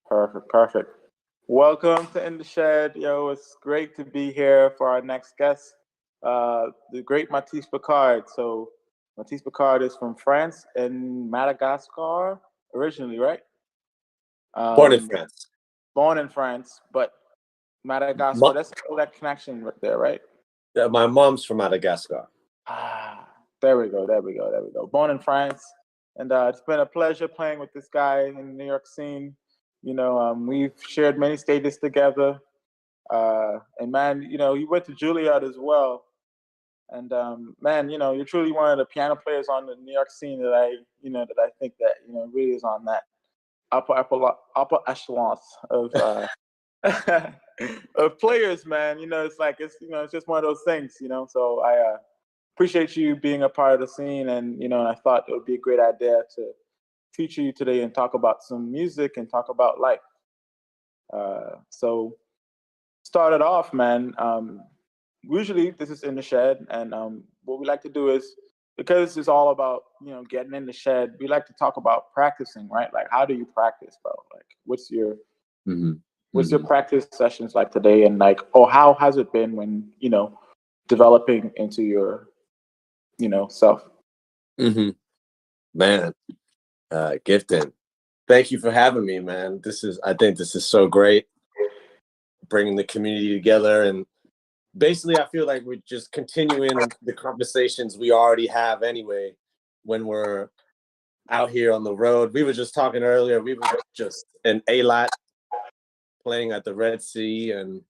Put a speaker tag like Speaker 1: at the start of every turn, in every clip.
Speaker 1: Perfect, perfect. Welcome to In the Shed. Yo, it's great to be here for our next guest, the great Mathis Picard. So, Mathis Picard is from France and Madagascar originally, right?
Speaker 2: Born in
Speaker 1: Um,
Speaker 2: France.
Speaker 1: Born in France, but Madagascar,
Speaker 2: Mo-
Speaker 1: that's all that connection right there, right?
Speaker 2: my mom's from Madagascar.
Speaker 1: Ah, there we go, there we go, there we go. Born in France, and it's been a pleasure playing with this guy in the New York scene. We've shared many stages together. And man, you went to Juilliard as well. And man, you're truly one of the piano players on the New York scene that I think that really is on that upper echelons of of players, man. It's just one of those things. So I appreciate you being a part of the scene, and I thought it would be a great idea to feature you today and talk about some music and talk about life. So started off, man. Usually this is in the shed, and what we like to do is, because it's all about getting in the shed, we like to talk about practicing, right? Like, how do you practice, bro? Like, what's your
Speaker 2: Mm-hmm.
Speaker 1: what's your practice sessions like today, and like, or how has it been when developing into your self?
Speaker 2: Mm-hmm. Man, Giveton, thank you for having me, man. I think this is so great, bringing the community together, and basically, I feel like we're just continuing the conversations we already have anyway when we're out here on the road. We were just talking earlier. We were just in Eilat playing at the Red Sea, and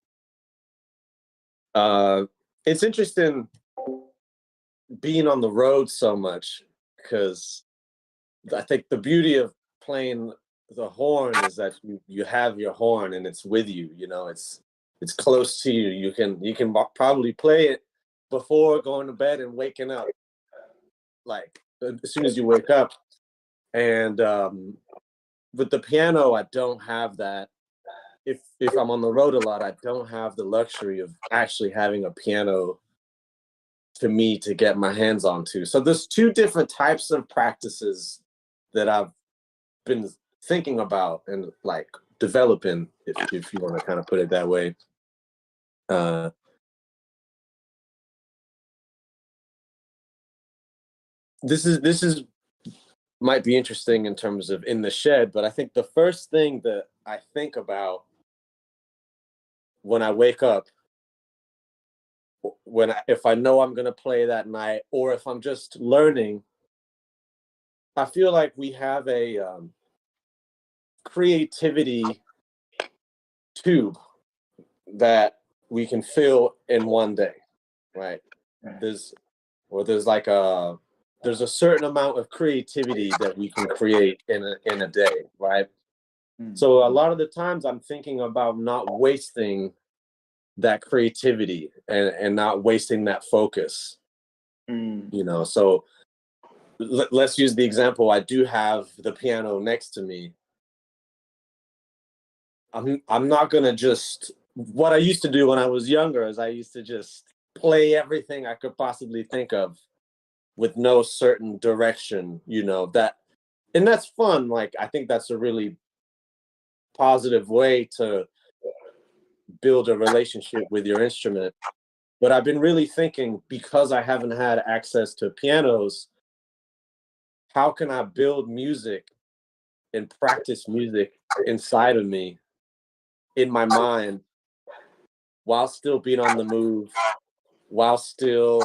Speaker 2: it's interesting being on the road so much because I think the beauty of playing the horn is that you have your horn and it's with you. It's close to you. You can probably play it before going to bed and waking up, like as soon as you wake up. And with the piano, I don't have that. If I'm on the road a lot, I don't have the luxury of actually having a piano to me to get my hands onto. So there's two different types of practices that I've been thinking about and like developing, if you want to kind of put it that way. This is might be interesting in terms of in the shed, but I think the first thing that I think about when I wake up, if I know I'm gonna play that night, or if I'm just learning, I feel like we have a creativity tube that we can fill in one day, right? There's there's a certain amount of creativity that we can create in a day, right? So a lot of the times I'm thinking about not wasting that creativity and not wasting that focus. So let's use the example. I do have the piano next to me. I'm not gonna just, what I used to do when I was younger is I used to just play everything I could possibly think of with no certain direction, and that's fun. Like, I think that's a really positive way to build a relationship with your instrument. But I've been really thinking, because I haven't had access to pianos, how can I build music and practice music inside of me, in my mind, while still being on the move, while still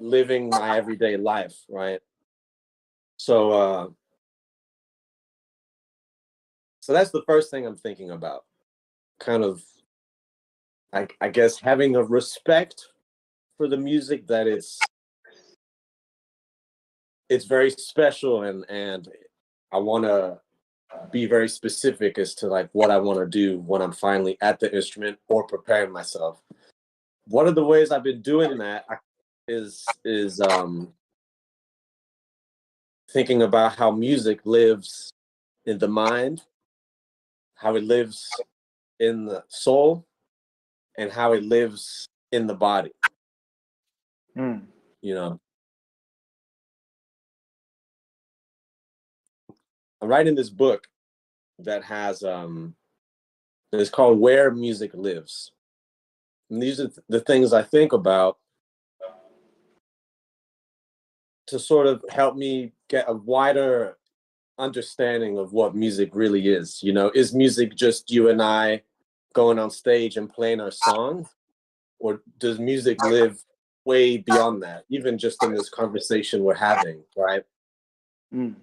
Speaker 2: living my everyday life, right? So so that's the first thing I'm thinking about. Kind of, I guess, having a respect for the music that it's very special, and I want to be very specific as to like what I want to do when I'm finally at the instrument or preparing myself. One of the ways I've been doing that is thinking about how music lives in the mind, how it lives in the soul, and how it lives in the body. You know, I'm writing this book that has it's called Where Music Lives. And these are the things I think about to sort of help me get a wider understanding of what music really is. You know, is music just you and I going on stage and playing our songs? Or does music live way beyond that, even just in this conversation we're having, right?
Speaker 1: Mm.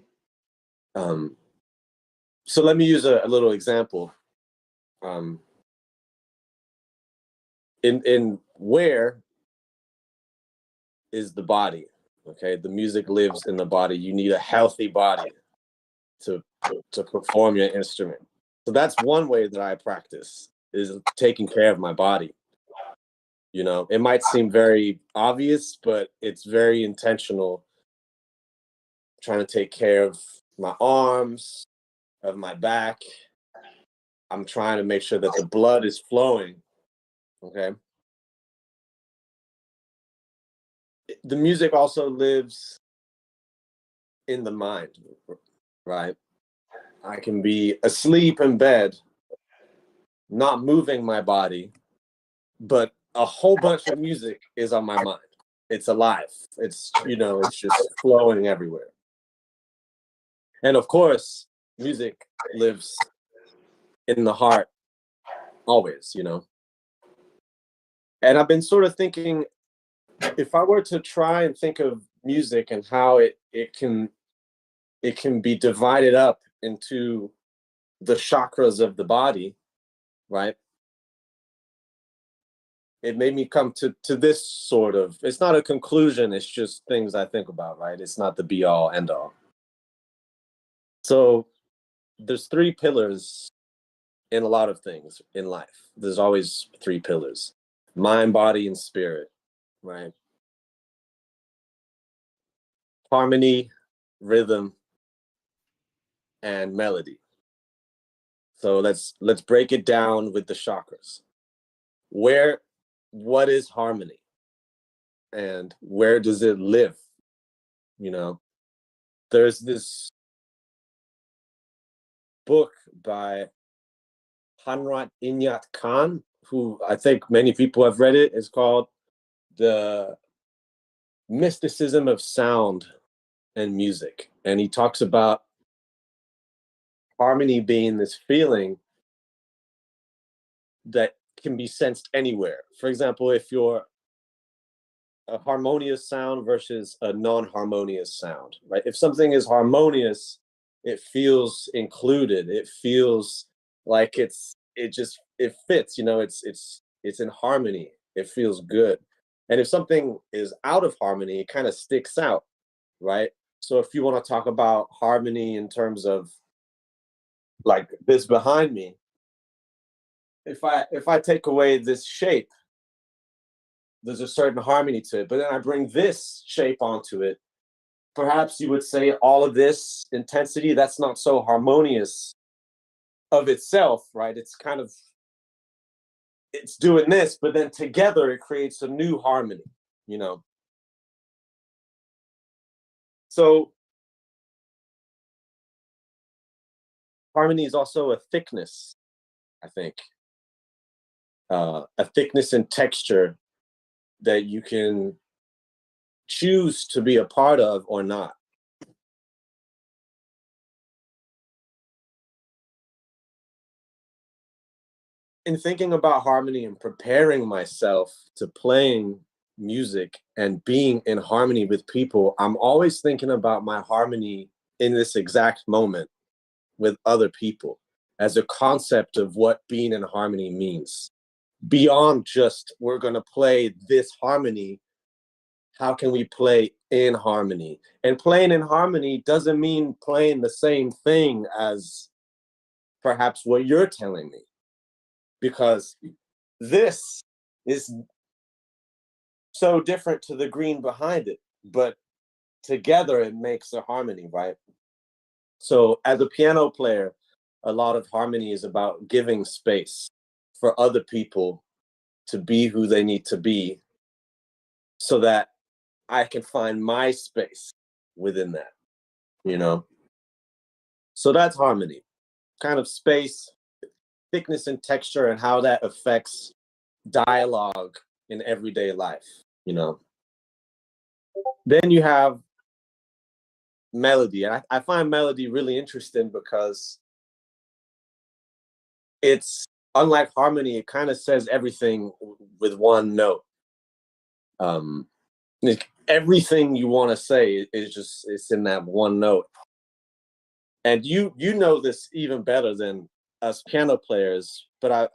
Speaker 2: So let me use a little example. In Where is the body? Okay, the music lives in the body. You need a healthy body to perform your instrument. So that's one way that I practice, is taking care of my body. You know, it might seem very obvious, but it's very intentional. Trying to take care of my arms, of my back. I'm trying to make sure that the blood is flowing. Okay. The music also lives in the mind, right? I can be asleep in bed, not moving my body, but a whole bunch of music is on my mind. It's alive. It's, you know, it's just flowing everywhere. And of course, music lives in the heart always, you know. And I've been sort of thinking, if I were to try and think of music and how it can be divided up into the chakras of the body, right? It made me come to this sort of, it's not a conclusion, it's just things I think about, right? It's not the be all end all. So there's three pillars in a lot of things in life. There's always three pillars: mind, body, and spirit, right? Harmony, rhythm, and melody. So let's break it down with the chakras. What is harmony? And where does it live? You know, there's this book by Hanrat Inyat Khan, who I think many people have read it. It's called The Mysticism of Sound and Music. And he talks about harmony being this feeling that can be sensed anywhere. For example, if you're a harmonious sound versus a non-harmonious sound, right? If something is harmonious, it feels included. It feels like it fits, you know, it's in harmony. It feels good. And if something is out of harmony, it kind of sticks out, right? So if you want to talk about harmony in terms of like this behind me, if I take away this shape, there's a certain harmony to it. But then I bring this shape onto it. Perhaps you would say all of this intensity, that's not so harmonious of itself, right? It's doing this, but then together it creates a new harmony, you know? So harmony is also a thickness, I think, a thickness and texture that you can choose to be a part of or not. In thinking about harmony and preparing myself to playing music and being in harmony with people, I'm always thinking about my harmony in this exact moment with other people as a concept of what being in harmony means. Beyond just, we're going to play this harmony, how can we play in harmony? And playing in harmony doesn't mean playing the same thing as perhaps what you're telling me, because this is so different to the green behind it, but together it makes a harmony, right? So as a piano player, a lot of harmony is about giving space for other people to be who they need to be so that I can find my space within that, you know? So that's harmony. kind of space, thickness and texture, and how that affects dialogue in everyday life, you know. Then you have melody. And I find melody really interesting because it's unlike harmony, it kind of says everything with one note. Like everything you want to say is just, it's in that one note. And you know this even better than us piano players, but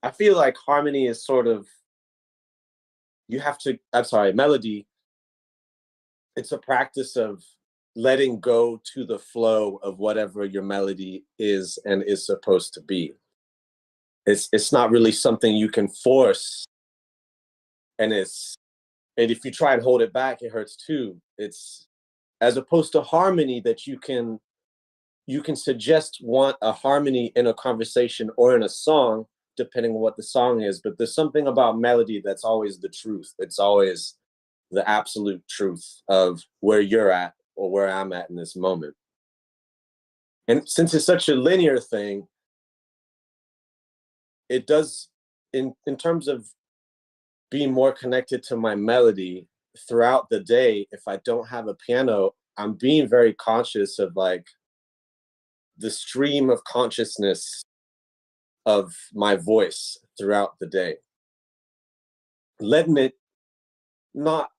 Speaker 2: I feel like harmony is sort of, melody, it's a practice of letting go to the flow of whatever your melody is and is supposed to be. It's not really something you can force, and if you try and hold it back, it hurts too. It's as opposed to harmony that you can suggest a harmony in a conversation or in a song, depending on what the song is. But there's something about melody that's always the truth. It's always the absolute truth of where you're at or where I'm at in this moment. And since it's such a linear thing, it does, in terms of being more connected to my melody throughout the day, if I don't have a piano, I'm being very conscious of like the stream of consciousness of my voice throughout the day, letting it not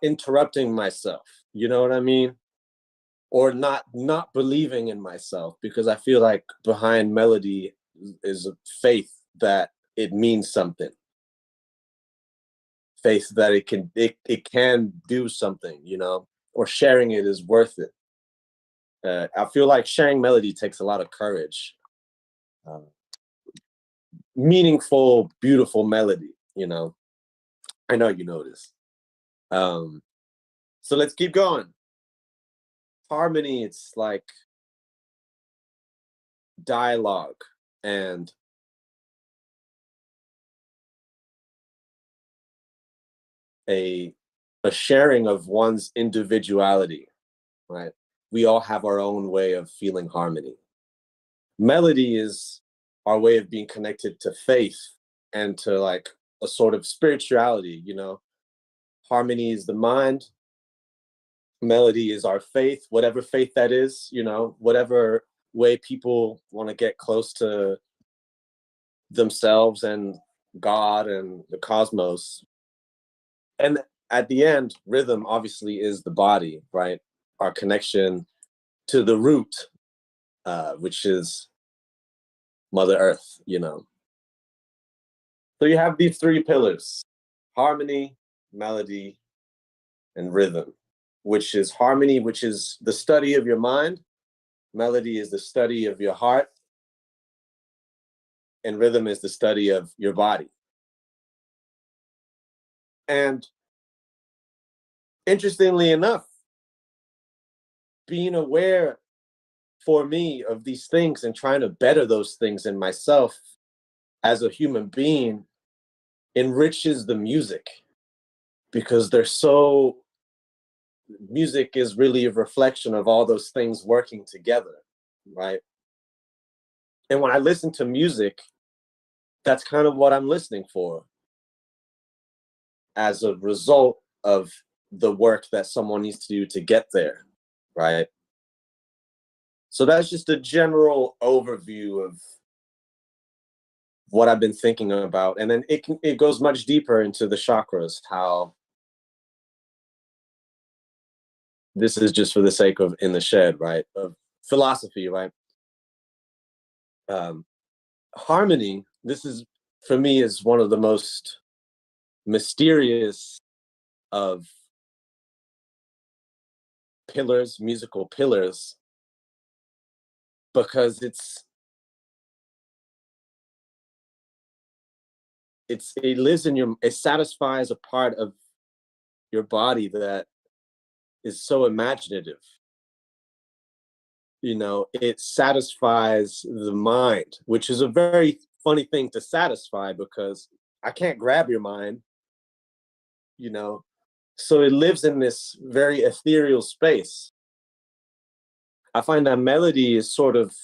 Speaker 2: interrupting myself, you know what I mean? Or not believing in myself, because I feel like behind melody is a faith that it means something, faith that it can do something, you know, or sharing it is worth it. I feel like sharing melody takes a lot of courage. Meaningful, beautiful melody, you know. I know you know this. So let's keep going. Harmony, it's like dialogue and a sharing of one's individuality, right? We all have our own way of feeling harmony. Melody is our way of being connected to faith and to like a sort of spirituality, you know. Harmony is the mind. Melody is our faith, whatever faith that is, you know, whatever way people want to get close to themselves and God and the cosmos. And at the end, rhythm obviously is the body, right? Our connection to the root, which is Mother Earth, you know. So you have these three pillars: harmony, melody, and rhythm, which is harmony, which is the study of your mind. Melody is the study of your heart. And rhythm is the study of your body. And interestingly enough, being aware for me of these things and trying to better those things in myself as a human being enriches the music, because music is really a reflection of all those things working together, right? And when I listen to music, that's kind of what I'm listening for as a result of the work that someone needs to do to get there, right? So that's just a general overview of what I've been thinking about. And then it goes much deeper into the chakras, how this is just for the sake of in the shed, right? Of philosophy, right? Harmony, this is, for me, is one of the most mysterious of pillars, musical pillars, because it lives in it satisfies a part of your body that is so imaginative. You know, it satisfies the mind, which is a very funny thing to satisfy, because I can't grab your mind, you know. So it lives in this very ethereal space. I find that melody is sort of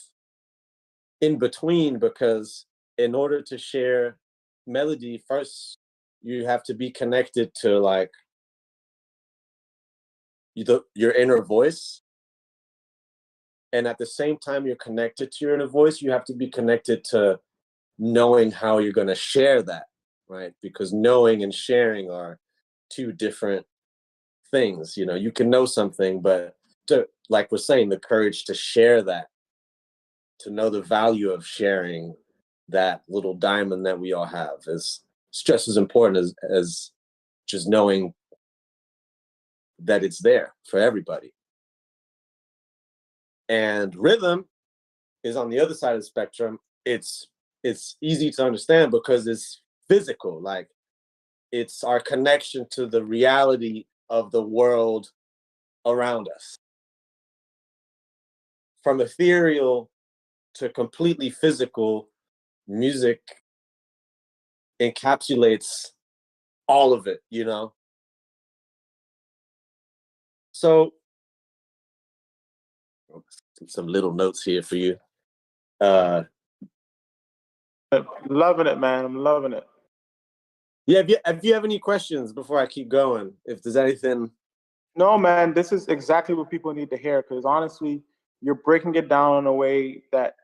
Speaker 2: in between, because in order to share melody, first you have to be connected to like your inner voice. And at the same time you're connected to your inner voice, you have to be connected to knowing how you're going to share that, right? Because knowing and sharing are two different things. You know, you can know something, but like we're saying, the courage to share that, to know the value of sharing that little diamond that we all have is just as important as just knowing that it's there for everybody. And rhythm is on the other side of the spectrum. It's easy to understand because it's physical. Like, it's our connection to the reality of the world around us. From ethereal to completely physical, music encapsulates all of it, you know? So, some little notes here for you.
Speaker 1: Loving it, man. I'm loving it.
Speaker 2: Yeah, if you have any questions before I keep going, if there's anything.
Speaker 1: No, man, this is exactly what people need to hear, because honestly, you're breaking it down in a way that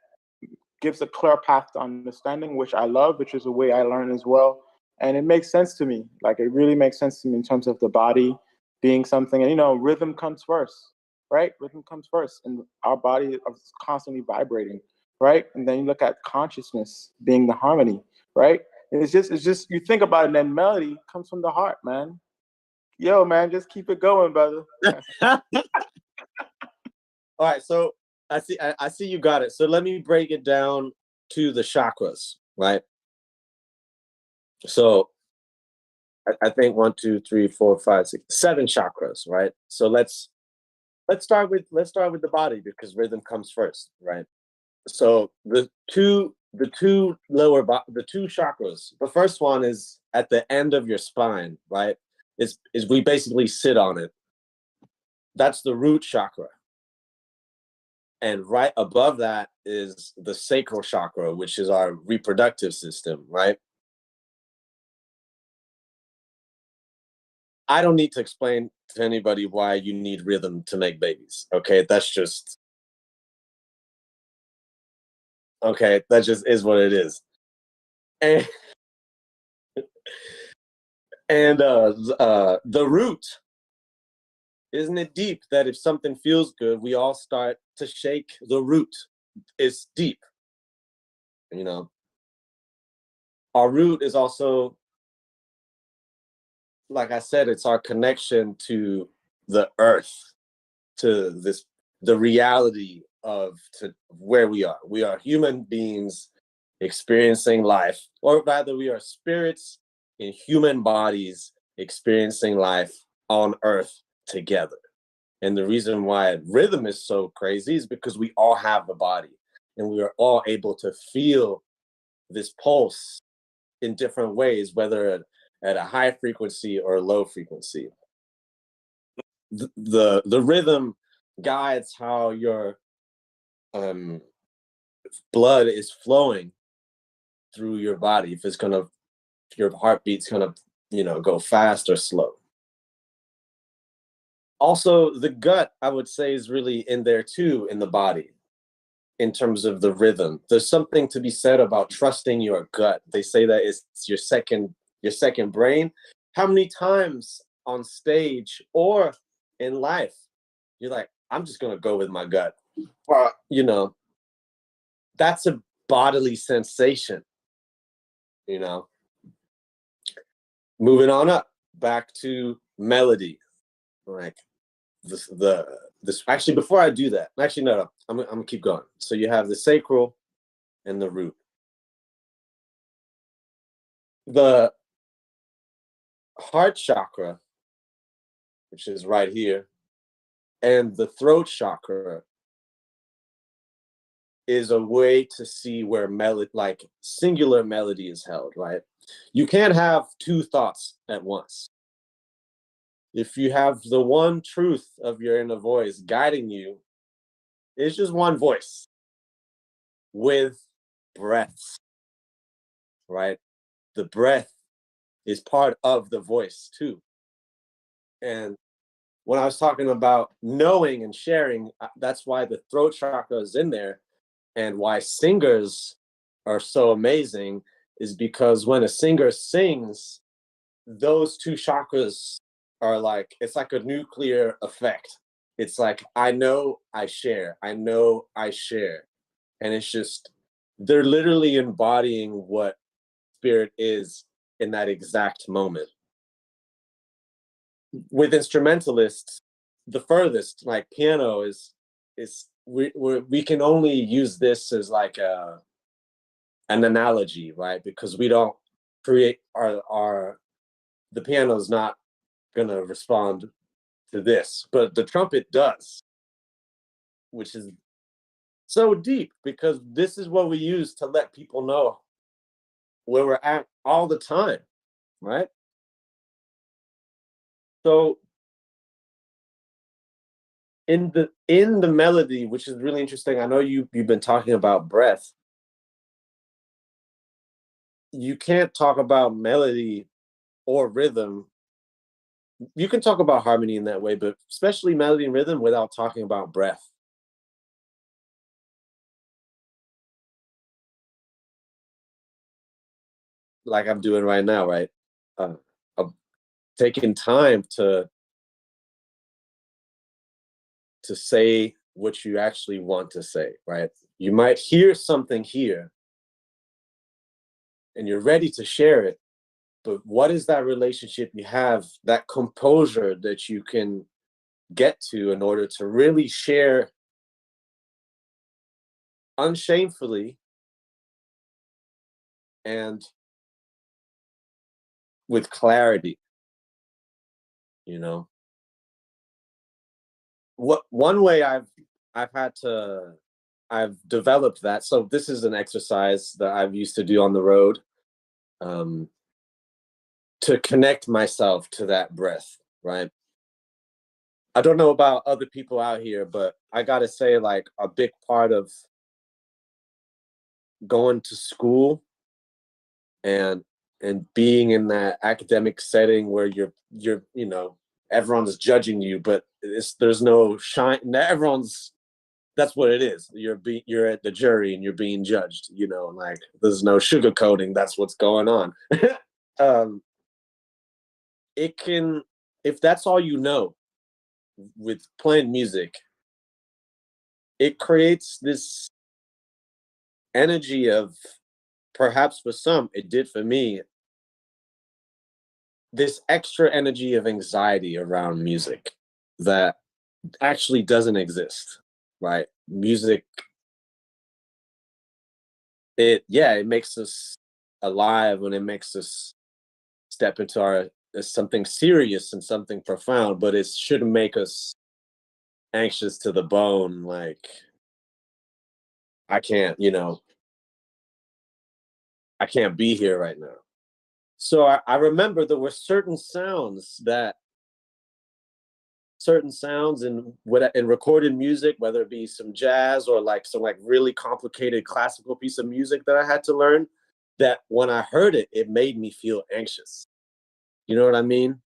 Speaker 1: gives a clear path to understanding, which I love, which is a way I learn as well. And it makes sense to me. Like, it really makes sense to me in terms of the body being something. And, you know, rhythm comes first, right? Rhythm comes first. And our body is constantly vibrating, right? And then you look at consciousness being the harmony, right? It's just, you think about it, and then melody comes from the heart, man. Yo, man, just keep it going, brother.
Speaker 2: All right, so I see you got it. So let me break it down to the chakras, right? So I think 1, 2, 3, 4, 5, 6, 7 chakras, right? So let's start with the body, because rhythm comes first, right? So the two chakras. The first one is at the end of your spine, right? Is we basically sit on it. That's the root chakra. And right above that is the sacral chakra, which is our reproductive system, right? I don't need to explain to anybody why you need rhythm to make babies. Okay, that just is what it is. And the root, isn't it deep that if something feels good, we all start to shake the root? It's deep, you know. Our root is also, like I said, it's our connection to the earth, to the reality of where we are. We are human beings experiencing life, or rather, we are spirits in human bodies experiencing life on earth together. And the reason why rhythm is so crazy is because we all have the body, and we are all able to feel this pulse in different ways, whether at a high frequency or a low frequency. The rhythm guides how your blood is flowing through your body. If your heartbeat's gonna, go fast or slow. Also, the gut, I would say, is really in there too, in the body, in terms of the rhythm. There's something to be said about trusting your gut. They say that it's your second brain. How many times on stage or in life you're like, I'm just gonna go with my gut? Well, that's a bodily sensation. Moving on up, back to melody. Like this actually, before I do that, actually no, I'm gonna keep going. So you have the sacral and the root. The heart chakra, which is right here, and the throat chakra is a way to see where melody, like singular melody, is held, right? You can't have two thoughts at once. If you have the one truth of your inner voice guiding you, it's just one voice with breaths, right? The breath is part of the voice too. And when I was talking about knowing and sharing, that's why the throat chakra is in there, and why singers are so amazing is because when a singer sings, those two chakras are like, it's like a nuclear effect. It's like, I know, I share. I know, I share. And it's just, they're literally embodying what spirit is in that exact moment. With instrumentalists, the furthest, like piano, is we can only use this as like an analogy, right? Because we don't create our the piano is not gonna respond to this, but the trumpet does, which is so deep because this is what we use to let people know where we're at all the time, right? So in the melody, which is really interesting, I know you've been talking about breath. You can't talk about melody or rhythm. You can talk about harmony in that way, but especially melody and rhythm without talking about breath. Like I'm doing right now, right? I'm taking time to say what you actually want to say, right? You might hear something here and you're ready to share it, but what is that relationship you have, that composure that you can get to in order to really share unshamefully and with clarity, you know? What one way I've had to I've developed that. So this is an exercise that I've used to do on the road, um, to connect myself to that breath, right? I don't know about other people out here, but I gotta say, like, a big part of going to school and being in that academic setting where you're everyone's judging you, but there's no shine. Everyone's That's what it is. You're at the jury and you're being judged. Like there's no sugarcoating. That's what's going on. um, it can, if that's all you know with playing music, it creates this energy of, perhaps for some, it did for me, this extra energy of anxiety around music that actually doesn't exist, right? Music, it makes us alive, and it makes us step into our something serious and something profound, but it shouldn't make us anxious to the bone. Like, I can't, I can't be here right now. So I remember there were certain sounds in recorded music, whether it be some jazz or like some like really complicated classical piece of music that I had to learn, that when I heard it, it made me feel anxious. You know what I mean?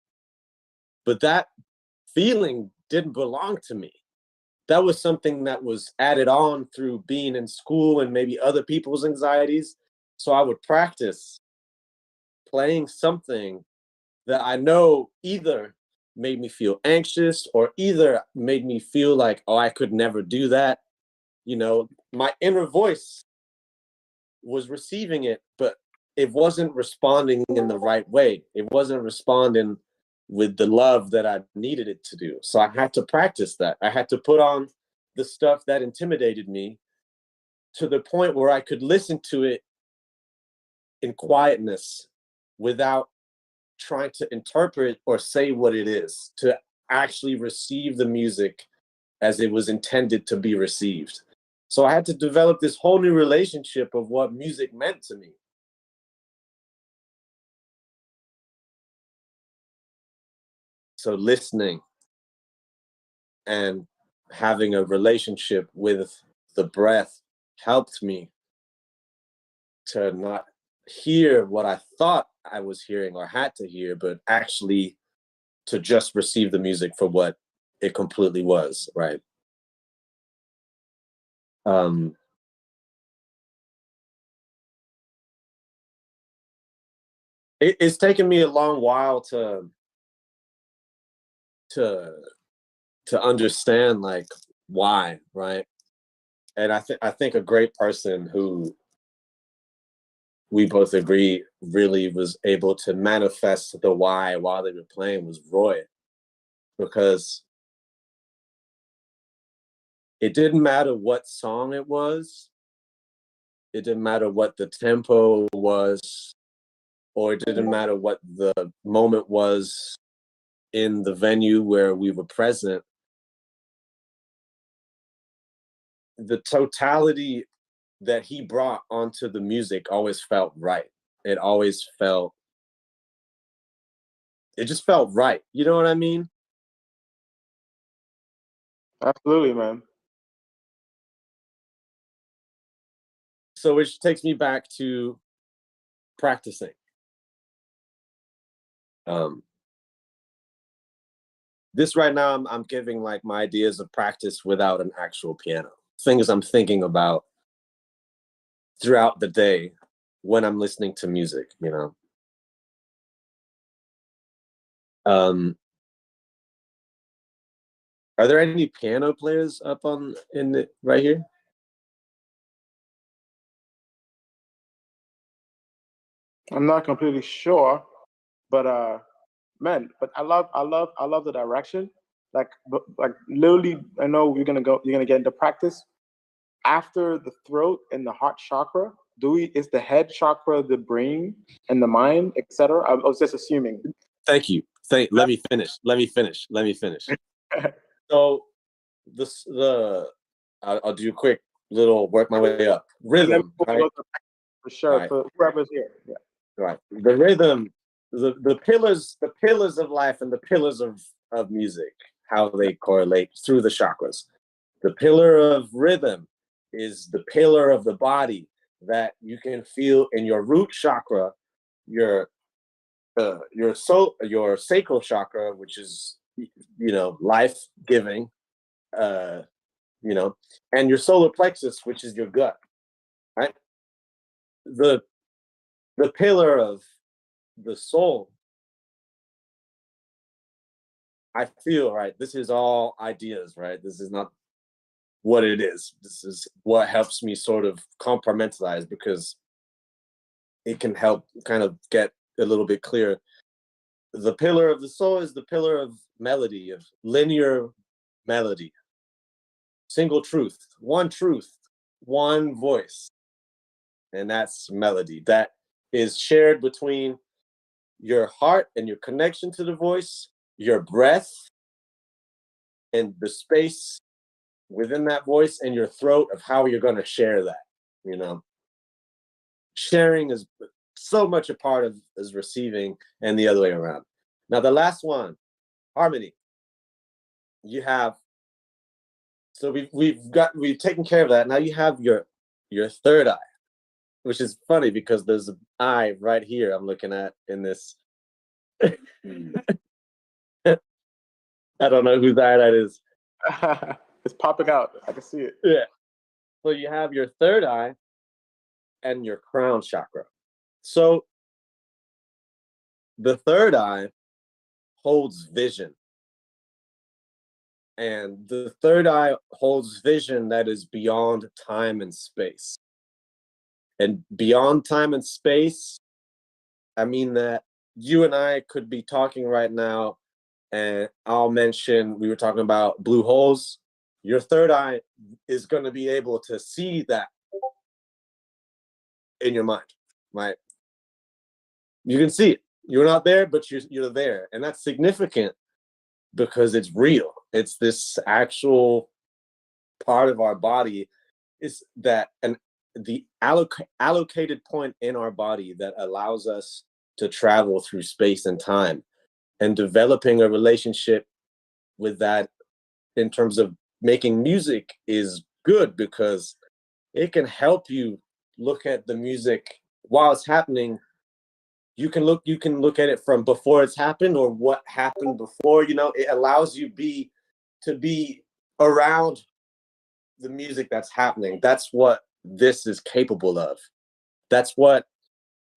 Speaker 2: But that feeling didn't belong to me. That was something that was added on through being in school and maybe other people's anxieties. So I would practice playing something that I know either made me feel anxious or either made me feel like, oh, I could never do that. My inner voice was receiving it, but it wasn't responding in the right way. It wasn't responding with the love that I needed it to do. So I had to practice that. I had to put on the stuff that intimidated me to the point where I could listen to it in quietness without trying to interpret or say what it is, to actually receive the music as it was intended to be received. So I had to develop this whole new relationship of what music meant to me. So listening and having a relationship with the breath helped me to not hear what I thought I was hearing or had to hear, but actually to just receive the music for what it completely was, right? It's taken me a long while to understand like why, right? And I think a great person who we both agree really was able to manifest the why while they were playing was Roy, because it didn't matter what song it was, it didn't matter what the tempo was, or it didn't matter what the moment was in the venue where we were present. The totality that he brought onto the music always felt right. It always felt, it just felt right. You know what I mean?
Speaker 1: Absolutely, man.
Speaker 2: So which takes me back to practicing. This right now, I'm giving like my ideas of practice without an actual piano. Things I'm thinking about throughout the day when I'm listening to music, you know. Are there any piano players up on in the, right here?
Speaker 1: I'm not completely sure, but man, but I love the direction. Like literally, I know you're gonna get into practice after the throat and the heart chakra. Is the head chakra the brain and the mind, etc.? I was just assuming.
Speaker 2: Thank you. Let me finish. So I'll do a quick little work my way up. Rhythm, right?
Speaker 1: For sure, right. For whoever's here. Yeah.
Speaker 2: Right. The rhythm, the pillars of life and the pillars of music, how they correlate through the chakras. The pillar of rhythm is the pillar of the body that you can feel in your root chakra, your sacral chakra, which is, you know, life giving, you know, and your solar plexus, which is your gut, right? The pillar of the soul, I feel, right, this is all ideas, right? This is not what it is. This is what helps me sort of compartmentalize, because it can help kind of get a little bit clearer. The pillar of the soul is the pillar of melody, of linear melody. Single truth, one voice. And that's melody. That is shared between your heart and your connection to the voice, your breath, and the space within that voice, and your throat of how you're going to share that, you know. Sharing is so much a part of is receiving, and the other way around. Now the last one, harmony. You have, so we've taken care of that. Now you have your third eye, which is funny because there's an eye right here I'm looking at in this. I don't know whose eye that is.
Speaker 1: It's popping out. I can see it.
Speaker 2: Yeah. So you have your third eye and your crown chakra. So the third eye holds vision. And the third eye holds vision that is beyond time and space. And beyond time and space, I mean that you and I could be talking right now, and I'll mention we were talking about blue holes. Your third eye is going to be able to see that in your mind, right? You can see it. You're not there, but you're there. And that's significant because it's real. It's this actual part of our body, is that the allocated point in our body that allows us to travel through space and time, and developing a relationship with that in terms of making music is good, because it can help you look at the music while it's happening, you can look at it from before it's happened or what happened before. It allows you to be around the music that's happening. That's what this is capable of. That's what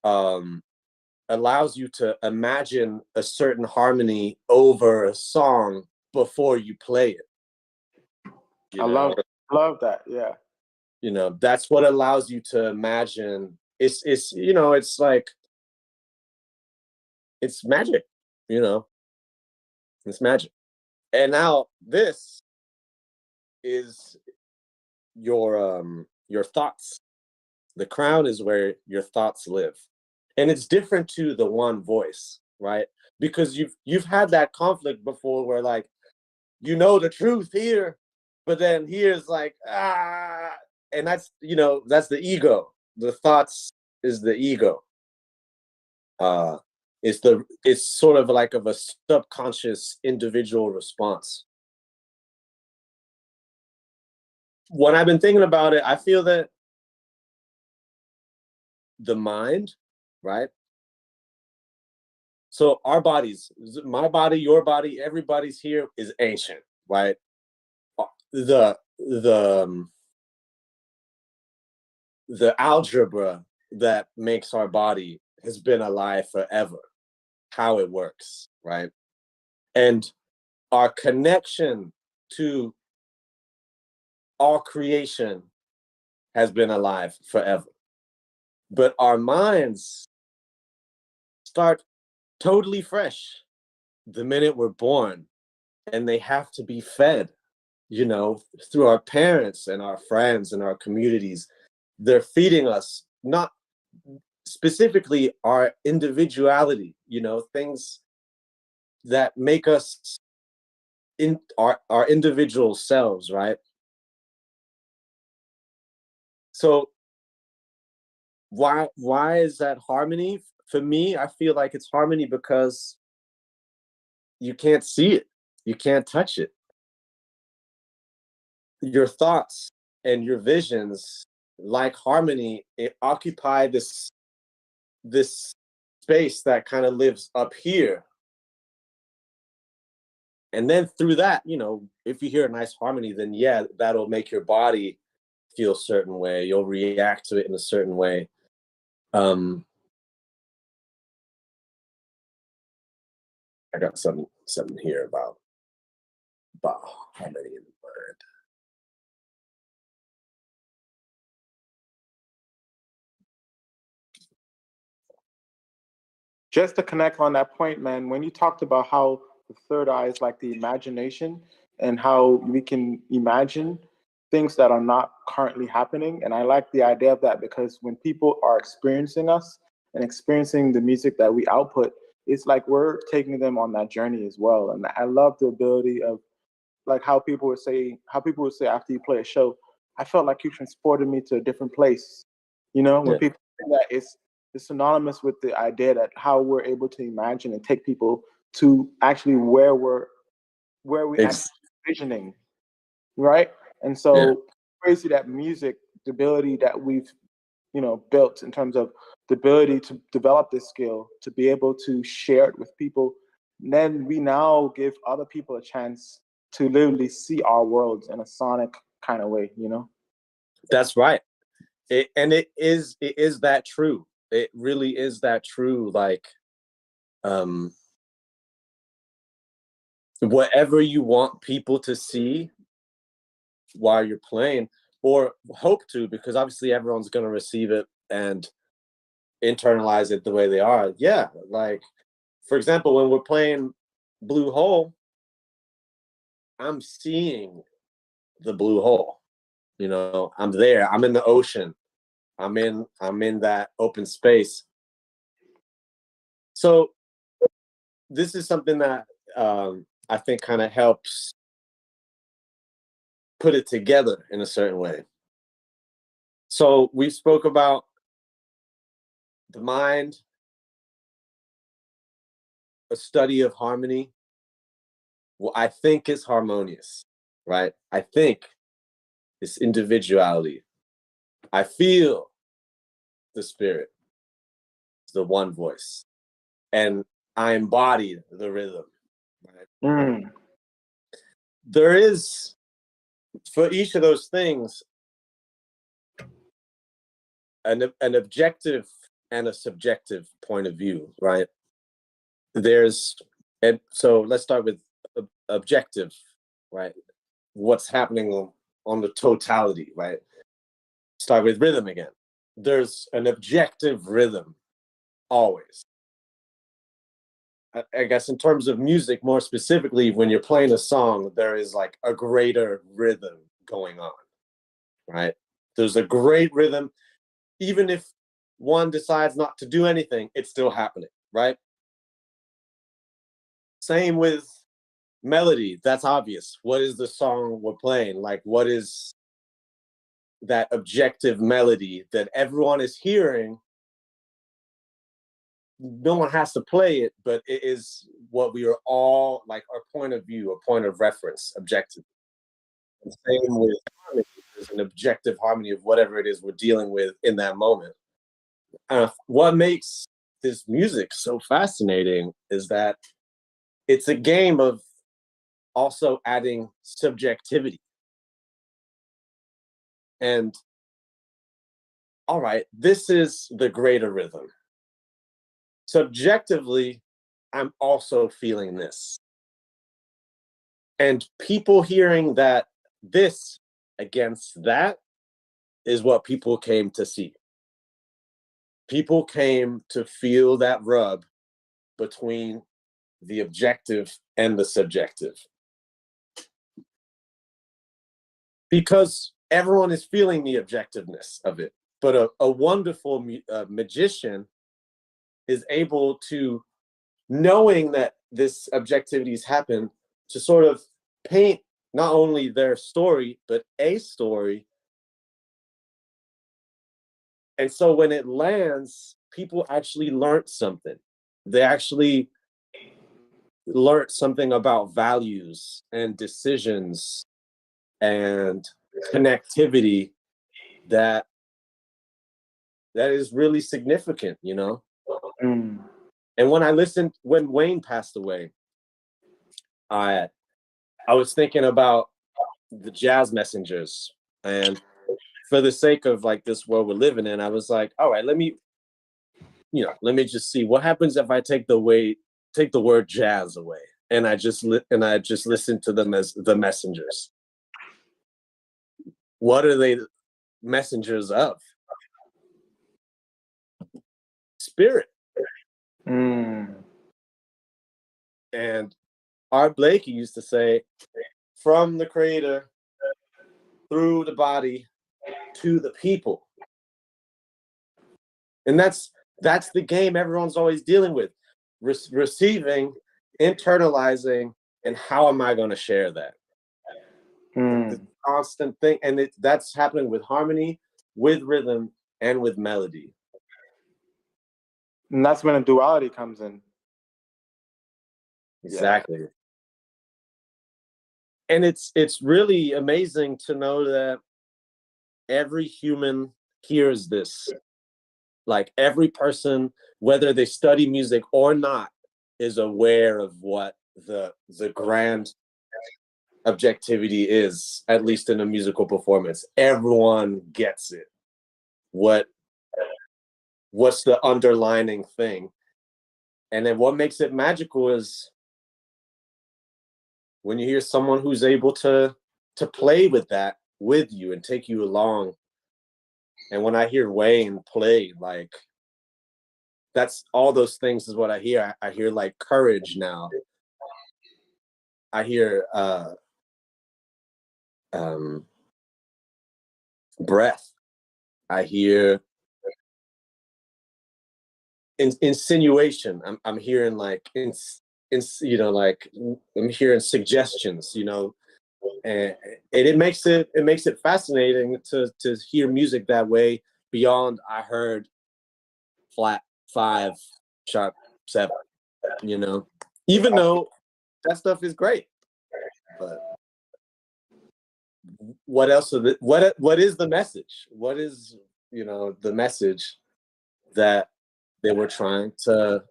Speaker 2: allows you to imagine a certain harmony over a song before you play it.
Speaker 1: I love that. Yeah.
Speaker 2: That's what allows you to imagine. It's it's like, it's magic. It's magic. And now this is your thoughts. The crown is where your thoughts live. And it's different to the one voice, right? Because you've had that conflict before where, like, the truth here, but then here's like, and that's the ego. The thoughts is the ego. It's sort of like of a subconscious individual response. When I've been thinking about it, I feel that the mind, right? So our bodies, my body, your body, everybody's here is ancient, right? The algebra that makes our body has been alive forever, how it works, right? And our connection to all creation has been alive forever. But our minds start totally fresh the minute we're born, and they have to be fed, through our parents and our friends and our communities. They're feeding us, not specifically our individuality, things that make us in our individual selves, right? So why is that harmony? For me, I feel like it's harmony because you can't see it, you can't touch it. Your thoughts and your visions, like harmony, it occupy this space that kind of lives up here. And then through that, if you hear a nice harmony, then yeah, that'll make your body feel a certain way. You'll react to it in a certain way. I got something here about harmony in the mind.
Speaker 1: Just to connect on that point, man, when you talked about how the third eye is like the imagination and how we can imagine things that are not currently happening. And I like the idea of that because when people are experiencing us and experiencing the music that we output, it's like we're taking them on that journey as well. And I love the ability of like how people would say after you play a show, I felt like you transported me to a different place. When people say that, it's synonymous with the idea that how we're able to imagine and take people to actually where we actually visioning, right? And so crazy that music, the ability that we've built in terms of the ability to develop this skill, to be able to share it with people, then we now give other people a chance to literally see our worlds in a sonic kind of way.
Speaker 2: That's right. It is that true. It really is that true. Like, whatever you want people to see while you're playing, or hope to, because obviously everyone's going to receive it and internalize it the way they are. Yeah, like, for example, when we're playing Blue Hole, I'm seeing the blue hole. I'm there. I'm in the ocean. I'm in that open space. So this is something that I think kind of helps put it together in a certain way. So we spoke about the mind, a study of harmony. Well, I think it's harmonious, right? I think it's individuality. I feel the spirit. the one voice, and I embody the rhythm. Right? There is, for each of those things, an objective and a subjective point of view, right? And so let's start with objective, right? What's happening on the totality, right? Start with rhythm again. There's an objective rhythm always. I guess in terms of music, more specifically, when you're playing a song, there is like a greater rhythm going on, right? There's a great rhythm. Even if one decides not to do anything, it's still happening, right? Same with melody. That's obvious. What is the song we're playing? Like, what is that objective melody that everyone is hearing? No one has to play it, but it is what we are all, like, our point of view, a point of reference, objective. And same with harmony. There's an objective harmony of whatever it is we're dealing with in that moment. What makes this music so fascinating is that it's a game of also adding subjectivity. And all right, this is the greater rhythm. Subjectively, I'm also feeling this. And people hearing that this against that is what people came to see. People came to feel that rub between the objective and the subjective. Because everyone is feeling the objectiveness of it. But a wonderful magician is able to, knowing that this objectivities happen, to sort of paint not only their story, but a story. And so when it lands, people actually learned something. They actually learned something about values and decisions and connectivity that is really significant, you know? And when Wayne passed away, I was thinking about the jazz messengers. And for the sake of like this world we're living in, I was like, all right, let me just see what happens if I take the word jazz away. And I just listen to them as the messengers. What are they messengers of? Spirit. And Art Blakey used to say, from the creator through the body to the people. And that's the game everyone's always dealing with. Receiving, internalizing, and how am I going to share that? The constant thing. And that's happening with harmony, with rhythm, and with melody.
Speaker 1: And that's when a duality comes in.
Speaker 2: Exactly. Yeah. And it's really amazing to know that every human hears this. Like every person, whether they study music or not, is aware of what the grand objectivity is, at least in a musical performance. Everyone gets it. What's the underlining thing? And then what makes it magical is when you hear someone who's able to play with that with you and take you along. And when I hear Wayne play, like, that's all those things is what I hear. I hear like courage now. I hear breath. I hear insinuation. I'm hearing like like I'm hearing suggestions, and it makes it fascinating to hear music that way beyond I heard flat 5 sharp 7, even though that stuff is great. But what else what is the message? What is the message that they were trying to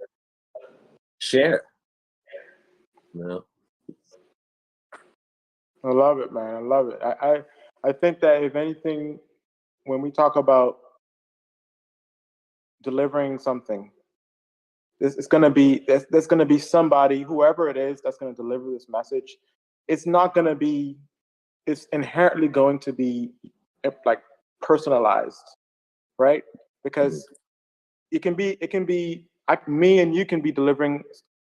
Speaker 2: share. You know?
Speaker 1: I love it, man. I love it. I think that if anything, when we talk about delivering something, it's going to be there's going to be somebody, whoever it is, that's going to deliver this message. It's not going to be. It's inherently going to be like personalized, right? Because it can be me and you can be delivering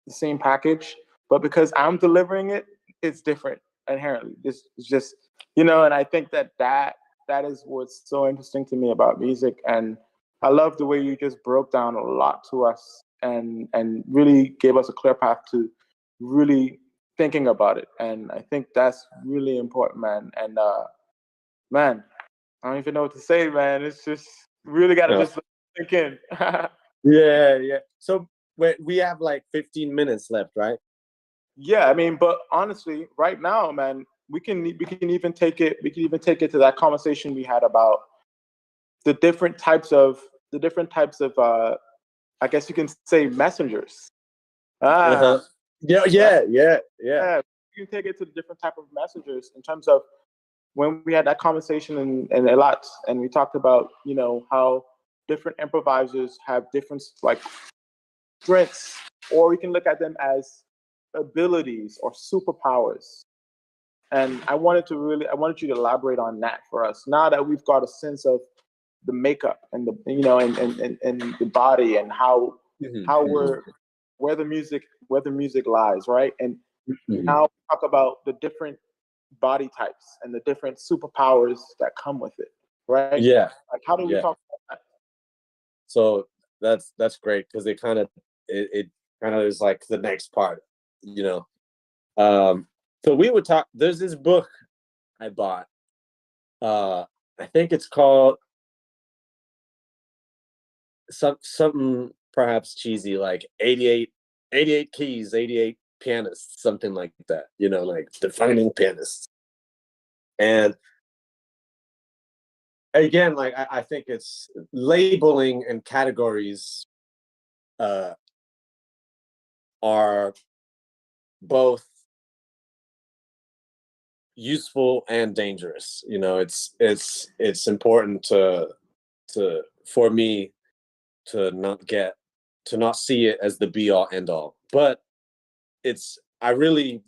Speaker 1: the same package, but because I'm delivering it, it's different inherently. It's just, you know, and I think that is what's so interesting to me about music. And I love the way you just broke down a lot to us and really gave us a clear path to really thinking about it. And I think that's really important, man. And man, I don't even know what to say, man. It's just really got to just think in.
Speaker 2: Yeah. So we have like 15 minutes left, right?
Speaker 1: Yeah, I mean, but honestly, right now, man, we can even take it. We can even take it to that conversation we had about the different types of I guess you can say messengers.
Speaker 2: Uh-huh. Yeah.
Speaker 1: Yeah, you can take it to the different type of messengers in terms of when we had that conversation and a lot, and we talked about, you know, how different improvisers have different like strengths, or we can look at them as abilities or superpowers. And I wanted you to elaborate on that for us. Now that we've got a sense of the makeup and the, you know, and the body and how we're where the music lies, right? And now talk about the different body types and the different superpowers that come with it, right?
Speaker 2: Yeah.
Speaker 1: Like, how do we talk about that?
Speaker 2: So that's great because it kind of is like the next part, you know. So we would talk. There's this book I bought. I think it's called something perhaps cheesy, like 88 keys, 88 pianists, something like that. You know, like defining pianists. And again, like I think it's labeling and categories are both useful and dangerous. You know, it's important to for me to not see it as the be all end all. But I really,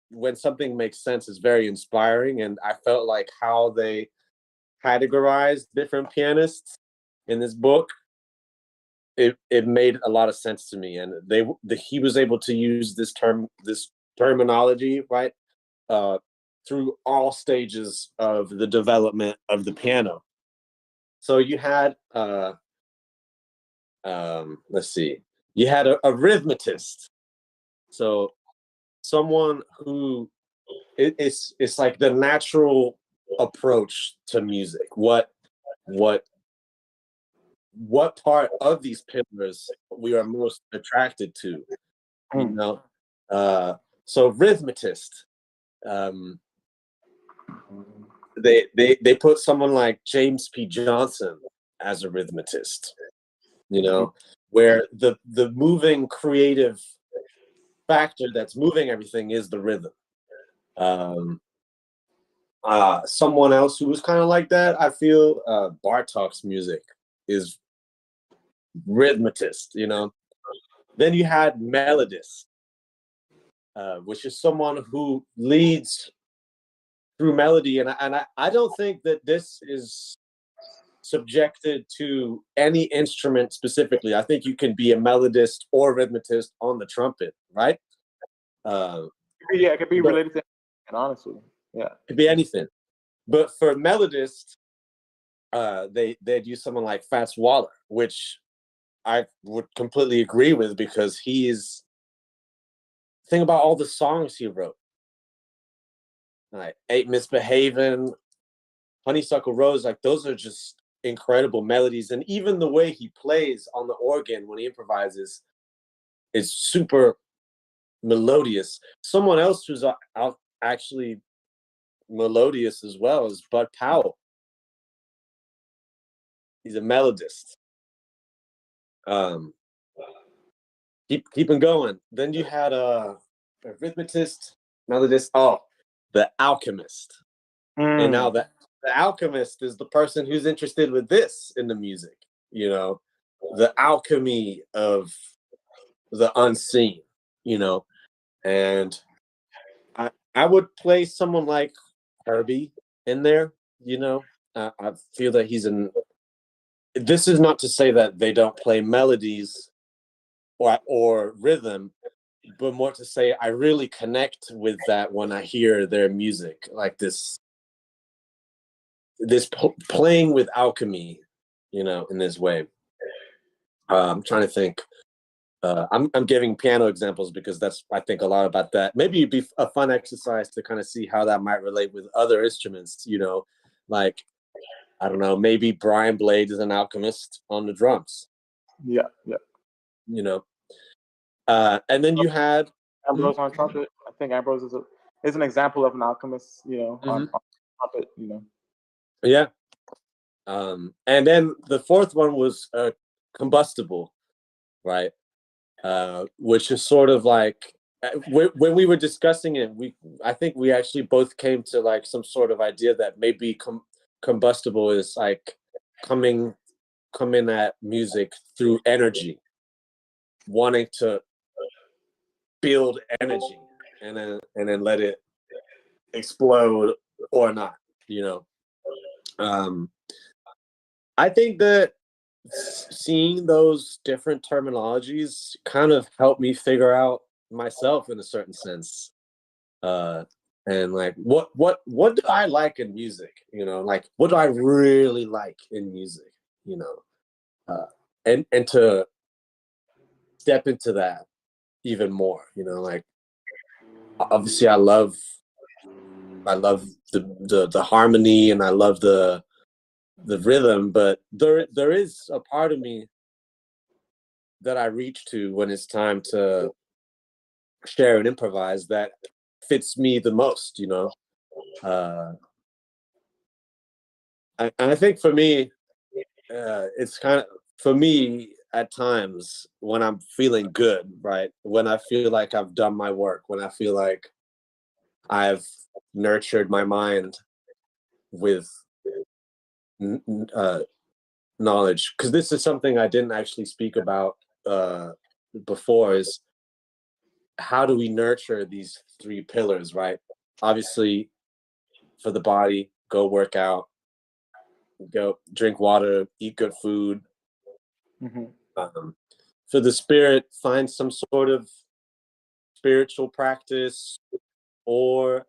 Speaker 2: when something makes sense, is very inspiring, and I felt like how they categorized different pianists in this book, it made a lot of sense to me, and he was able to use this terminology, right, through all stages of the development of the piano. So you had let's see, you had a rhythmist, so someone who it's like the natural approach to music. What part of these pillars we are most attracted to, you know? So rhythmist, they put someone like James P. Johnson as a rhythmist, you know, where the moving creative factor that's moving everything is the rhythm. Someone else who was kind of like that, I feel, Bartok's music is rhythmist, you know. Then you had melodist, which is someone who leads through melody, and I don't think that this is subjected to any instrument specifically. I think you can be a melodist or rhythmist on the trumpet, right?
Speaker 1: Yeah, it could be related to, and honestly, yeah,
Speaker 2: it could be anything. But for melodist, they'd use someone like Fats Waller, which I would completely agree with, because think about all the songs he wrote. Like Ain't Misbehaving, Honeysuckle Rose, like those are just incredible melodies. And even the way he plays on the organ when he improvises is super melodious. Someone else who's actually melodious as well is Bud Powell. He's a melodist. keeping going. Then you had a arithmetist, melodist. Oh, the alchemist. And now the alchemist is the person who's interested with this in the music. You know, the alchemy of the unseen. You know, and I would play someone like Herbie in there. You know, I feel that he's an. This is not to say that they don't play melodies or rhythm, but more to say I really connect with that when I hear their music, like this playing with alchemy, you know, in this way. I'm trying to think. I'm giving piano examples because that's I think a lot about that. Maybe it'd be a fun exercise to kind of see how that might relate with other instruments. You know, like I don't know, maybe Brian Blade is an alchemist on the drums.
Speaker 1: Yeah, yeah.
Speaker 2: You know, and then you had
Speaker 1: Ambrose on trumpet. I think Ambrose is an example of an alchemist. You know, on trumpet. You know.
Speaker 2: Yeah. And then the fourth one was combustible, right? Which is sort of like when we were discussing it, I think we actually both came to like some sort of idea that maybe combustible is like coming at music through energy, wanting to build energy and then let it explode or not, you know. I think that seeing those different terminologies kind of helped me figure out myself in a certain sense. And like what do I like in music? You know, like what do I really like in music? You know, and to step into that even more. You know, like obviously I love the harmony and I love the rhythm, but there is a part of me that I reach to when it's time to share and improvise that fits me the most, you know. And I think for me, it's kind of for me at times when I'm feeling good, right? When I feel like I've done my work, when I feel like I've nurtured my mind with knowledge, because this is something I didn't actually speak about before, is how do we nurture these three pillars, right? Obviously, for the body, go work out, go drink water, eat good food. For the spirit, find some sort of spiritual practice, or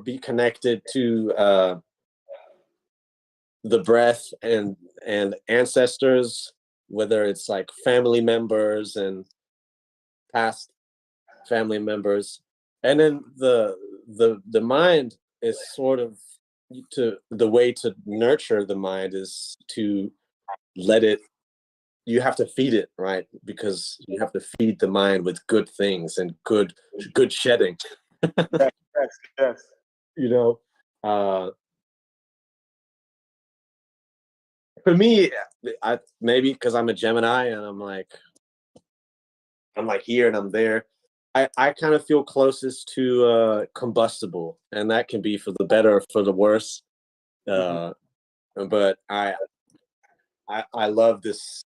Speaker 2: be connected to the breath and ancestors, whether it's like family members and past family members. And then the mind is sort of the way to nurture the mind is to let it, you have to feed it, right? Because you have to feed the mind with good things and good shedding.
Speaker 1: Yes.
Speaker 2: You know, for me, I maybe because I'm a Gemini and I'm like here and I'm there. I kind of feel closest to combustible, and that can be for the better or for the worse. But I love this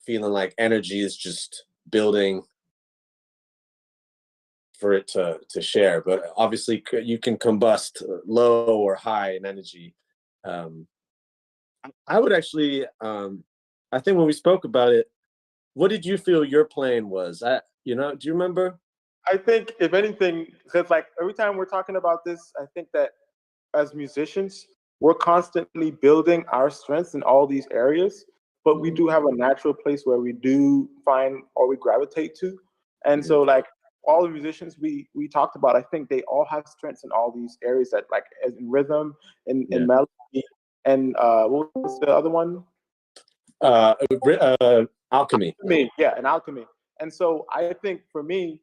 Speaker 2: feeling like energy is just building for it to share. But obviously, you can combust low or high in energy. I would actually, I think when we spoke about it, what did you feel your playing was? Do you remember?
Speaker 1: I think if anything, because like every time we're talking about this, I think that as musicians, we're constantly building our strengths in all these areas, but we do have a natural place where we do find or we gravitate to. And so like all the musicians we talked about, I think they all have strengths in all these areas that like as in rhythm, in melody, and what was the other one?
Speaker 2: Alchemy.
Speaker 1: Yeah, and alchemy. And so I think for me,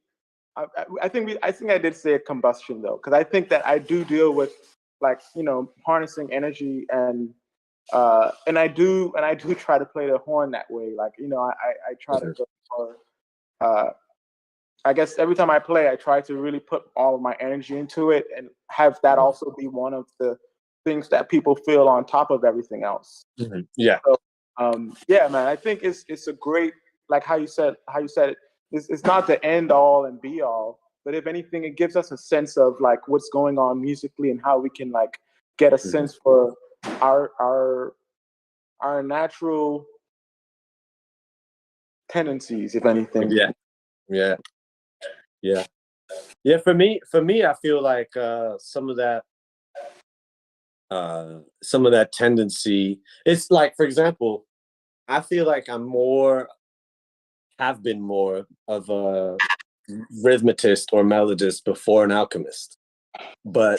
Speaker 1: I think I did say combustion though, because I think that I do deal with like harnessing energy and And I do try to play the horn that way. Like, you know, I try to go for, I guess every time I play, I try to really put all of my energy into it and have that also be one of the things that people feel on top of everything else.
Speaker 2: Yeah.
Speaker 1: So, yeah, man, I think it's a great, like how you said it. It's not the end all and be all, but if anything, it gives us a sense of like what's going on musically and how we can like get a sense for our natural tendencies, if anything.
Speaker 2: Yeah. For me, I feel like some of that tendency. It's like, for example, I feel like have been more of a rhythmist or melodist before an alchemist. But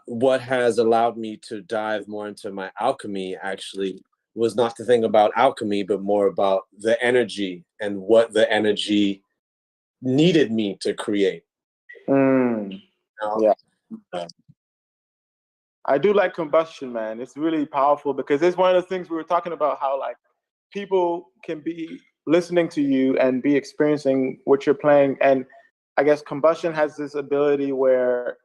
Speaker 2: what has allowed me to dive more into my alchemy actually was not to think about alchemy, but more about the energy and what the energy needed me to create.
Speaker 1: Yeah. I do like combustion, man. It's really powerful because it's one of the things we were talking about, how like people can be listening to you and be experiencing what you're playing. And I guess combustion has this ability where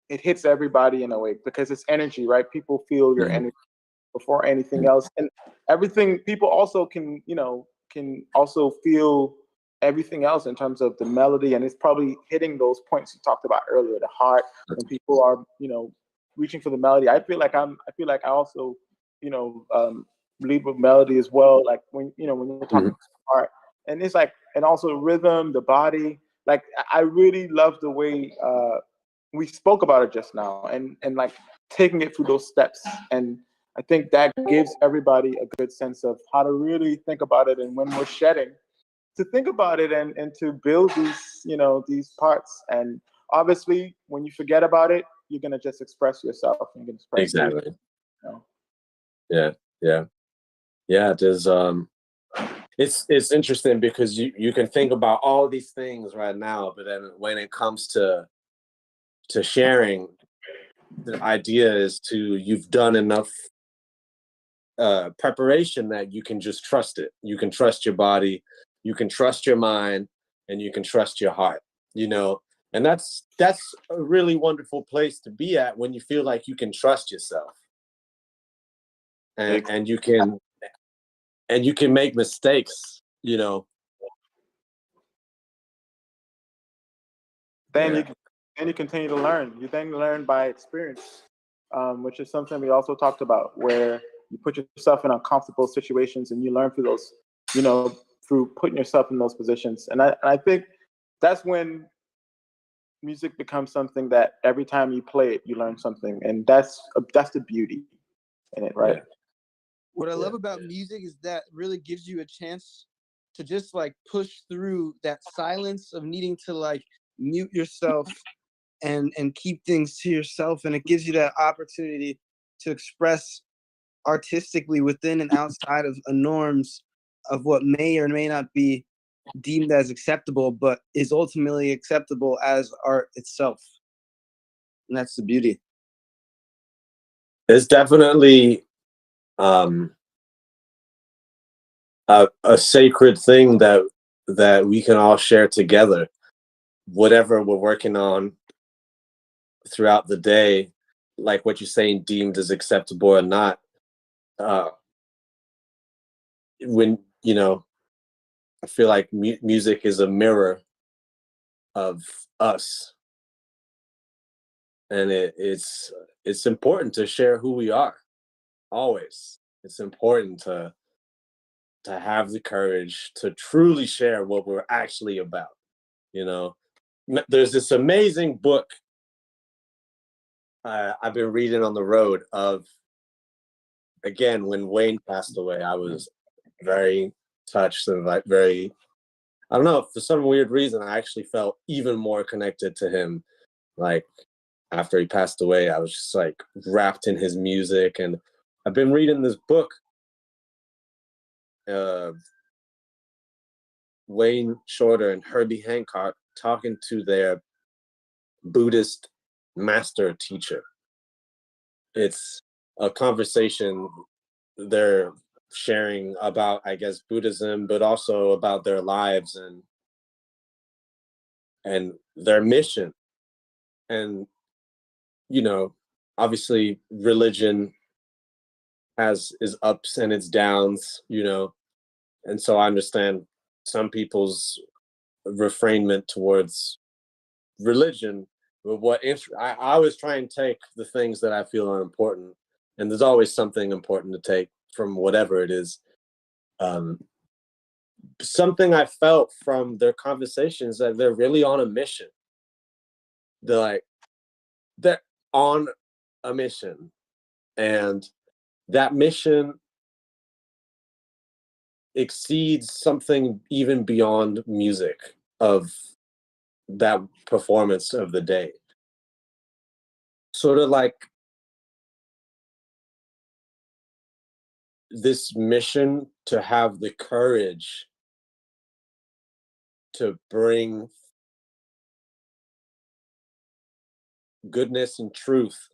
Speaker 1: it hits everybody in a way because it's energy, right? People feel your energy before anything else. And everything, people also can, you know, can also feel everything else in terms of the melody. And it's probably hitting those points you talked about earlier, the heart, when people are, you know, reaching for the melody. I feel like I also, you know, lead with melody as well. Like when you're talking heart, and it's like, and also rhythm, the body. Like I really love the way we spoke about it just now, and like taking it through those steps. And I think that gives everybody a good sense of how to really think about it, and when we're shedding, to think about it and to build these, you know, these parts. And obviously, when you forget about it, you're gonna just express yourself. You're gonna express
Speaker 2: exactly.
Speaker 1: you know?
Speaker 2: Yeah. There's it's interesting because you can think about all these things right now, but then when it comes to sharing, the idea is you've done enough preparation that you can just trust it. You can trust your body, you can trust your mind, and you can trust your heart, you know. And that's a really wonderful place to be at, when you feel like you can trust yourself, and you can make mistakes, you know.
Speaker 1: Then you continue to learn. You then learn by experience, which is something we also talked about, where you put yourself in uncomfortable situations and you learn through those, you know, through putting yourself in those positions. And I think that's when music becomes something that every time you play it, you learn something, and that's the beauty in it, right?
Speaker 3: What I love about music is that really gives you a chance to just like push through that silence of needing to like mute yourself and keep things to yourself, and it gives you that opportunity to express artistically within and outside of norms of what may or may not be deemed as acceptable, but is ultimately acceptable as art itself. And that's the beauty.
Speaker 2: It's definitely a sacred thing that we can all share together, whatever we're working on throughout the day, like what you're saying, deemed as acceptable or not. When, you know, I feel like music is a mirror of us, and it's important to share who we are. Always, it's important to have the courage to truly share what we're actually about. You know, there's this amazing book I've been reading on the road of, again, when Wayne passed away, I was very touched and like very, I don't know, for some weird reason, I actually felt even more connected to him. Like after he passed away, I was just like wrapped in his music. And I've been reading this book, Wayne Shorter and Herbie Hancock talking to their Buddhist master teacher. it's a conversation they're sharing about, I guess, Buddhism, but also about their lives and their mission. And, you know, obviously religion has its ups and its downs, you know. And so I understand some people's refrainment towards religion, but I always try and take the things that I feel are important, and there's always something important to take from whatever it is. Something I felt from their conversations that they're really on a mission. They're on a mission, and that mission exceeds something even beyond music of that performance of the day. Sort of like this mission to have the courage to bring goodness and truth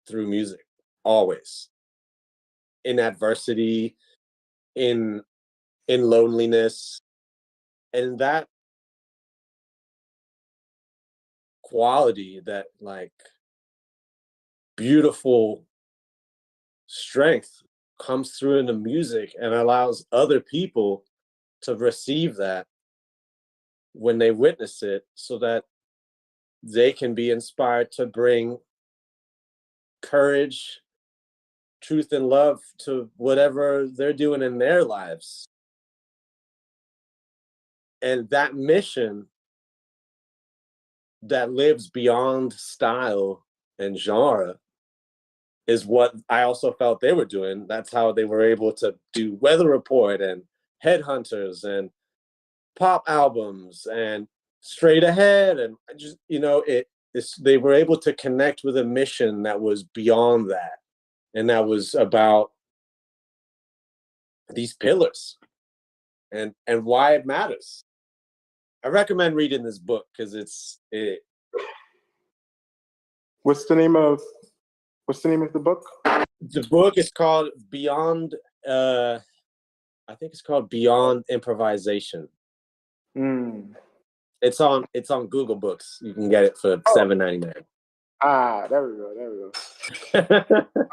Speaker 2: through music, always, in adversity, in loneliness, and that quality, that like beautiful strength comes through in the music and allows other people to receive that when they witness it, so that they can be inspired to bring courage, truth, and love to whatever they're doing in their lives. And that mission that lives beyond style and genre is what I also felt they were doing. That's how they were able to do Weather Report and Headhunters and pop albums and Straight Ahead, and just, you know, they were able to connect with a mission that was beyond that, and that was about these pillars and why it matters. I recommend reading this book because
Speaker 1: What's the name of the book?
Speaker 2: The book is called Beyond. I think it's called Beyond Improvisation. It's on Google Books. You can get it for $7.99.
Speaker 1: There we go.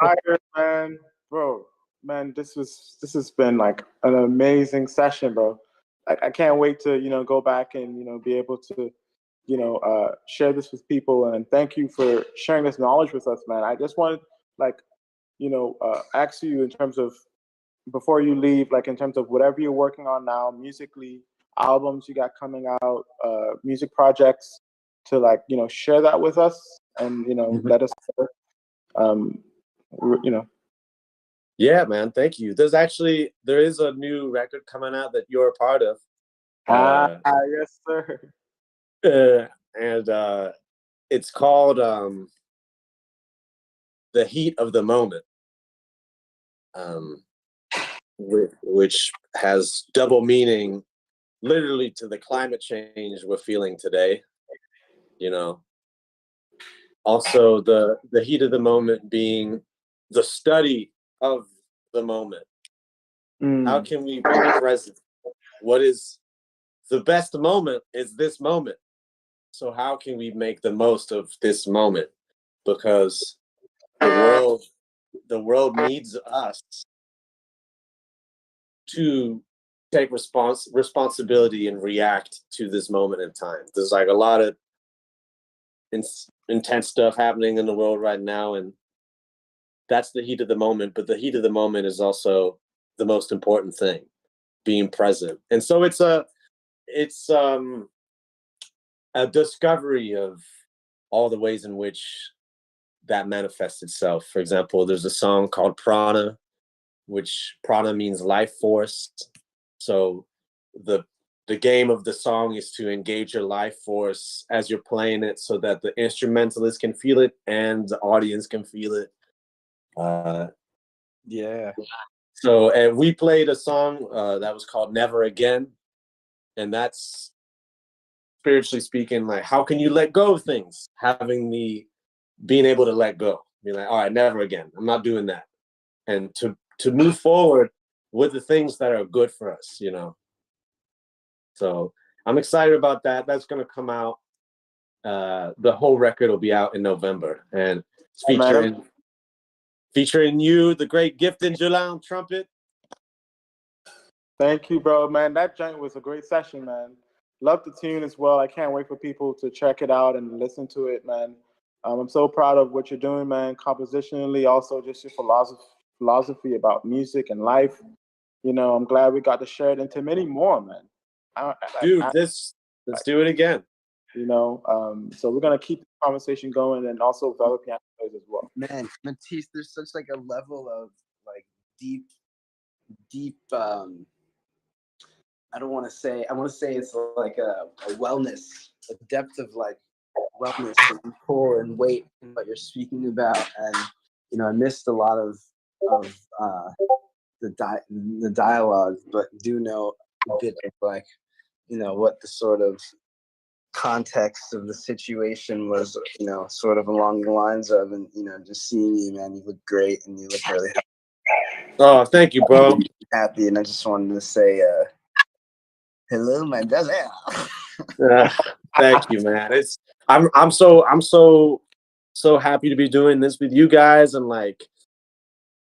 Speaker 1: All right, man, bro, man, this has been like an amazing session, bro. I can't wait to go back and be able to share this with people, and thank you for sharing this knowledge with us, man. I just wanted ask you, in terms of, before you leave, like in terms of whatever you're working on now musically, albums you got coming out, music projects, to share that with us, and let us
Speaker 2: Yeah, man, thank you. There is a new record coming out that you're a part of.
Speaker 1: Yes, sir.
Speaker 2: And it's called The Heat of the Moment, which has double meaning, literally, to the climate change we're feeling today. Also the heat of the moment being the study of the moment. How can we be present? What is the best moment is this moment. So how can we make the most of this moment? Because the world needs us to take responsibility and react to this moment in time. There's like a lot of intense stuff happening in the world right now, and that's the heat of the moment. But the heat of the moment is also the most important thing, being present. And so it's a discovery of all the ways in which that manifests itself. For example, there's a song called Prana, which prana means life force. So the game of the song is to engage your life force as you're playing it, so that the instrumentalist can feel it and the audience can feel it.
Speaker 3: Yeah.
Speaker 2: So, and we played a song that was called Never Again. And that's, spiritually speaking, like, how can you let go of things? Being able to let go. Be like, all right, never again. I'm not doing that. And to move forward with the things that are good for us, you know. So I'm excited about that. That's gonna come out. The whole record will be out in November, and it's featuring you, the great Giveton Gelin trumpet.
Speaker 1: Thank you, bro, man. That joint was a great session, man. Love the tune as well. I can't wait for people to check it out and listen to it, man. I'm so proud of what you're doing, man, compositionally, also just your philosophy about music and life. You know, I'm glad we got to share it into many more, man.
Speaker 2: Dude, let's do it again.
Speaker 1: You know, so we're gonna keep the conversation going, and also with other piano players as well.
Speaker 3: Man, Mathis, there's such like a level of like deep. I want to say it's like a wellness, a depth of like wellness and pull and weight in what you're speaking about. And you know, I missed a lot of the dialogue, but do know a bit of like, you know, what the sort of context of the situation was, you know, sort of along the lines of, and you know, just seeing you, man, you look great and you look really happy.
Speaker 2: Oh, thank you, bro.
Speaker 3: Happy, and I just wanted to say hello, my brother.
Speaker 2: Thank you, man. I'm so happy to be doing this with you guys, and like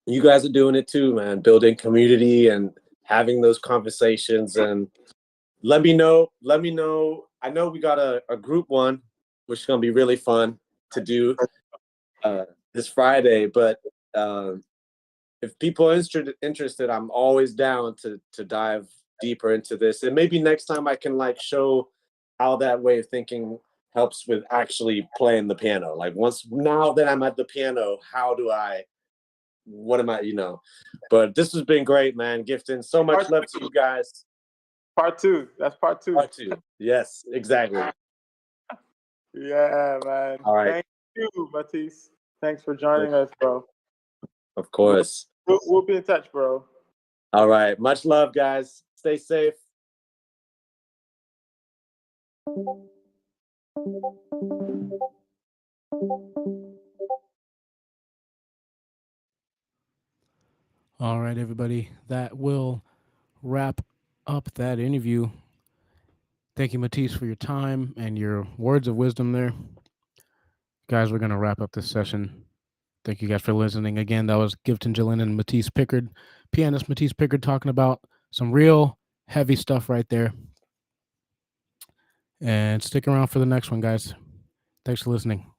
Speaker 2: you guys are doing it too, man. Building community and having those conversations. And let me know. I know we got a group one, which is gonna be really fun to do this Friday. But if people are interested, I'm always down to dive deeper into this. And maybe next time I can like show how that way of thinking helps with actually playing the piano. Like now that I'm at the piano, what am I, you know? But this has been great, man. Giveton, so much love to you guys.
Speaker 1: Part two. That's part two.
Speaker 2: Part two. Yes, exactly.
Speaker 1: Yeah, man.
Speaker 2: All right.
Speaker 1: Thank you, Mathis. Thanks for joining us, bro.
Speaker 2: Of course.
Speaker 1: We'll be in touch, bro.
Speaker 2: All right. Much love, guys. Stay safe.
Speaker 4: All right, everybody. That will wrap up that interview. Thank you, Mathis, for your time and your words of wisdom there. Guys, we're going to wrap up this session. Thank you guys for listening. Again, that was Giveton Gelin and Mathis Picard, pianist Mathis Picard, talking about some real heavy stuff right there. And stick around for the next one, guys. Thanks for listening.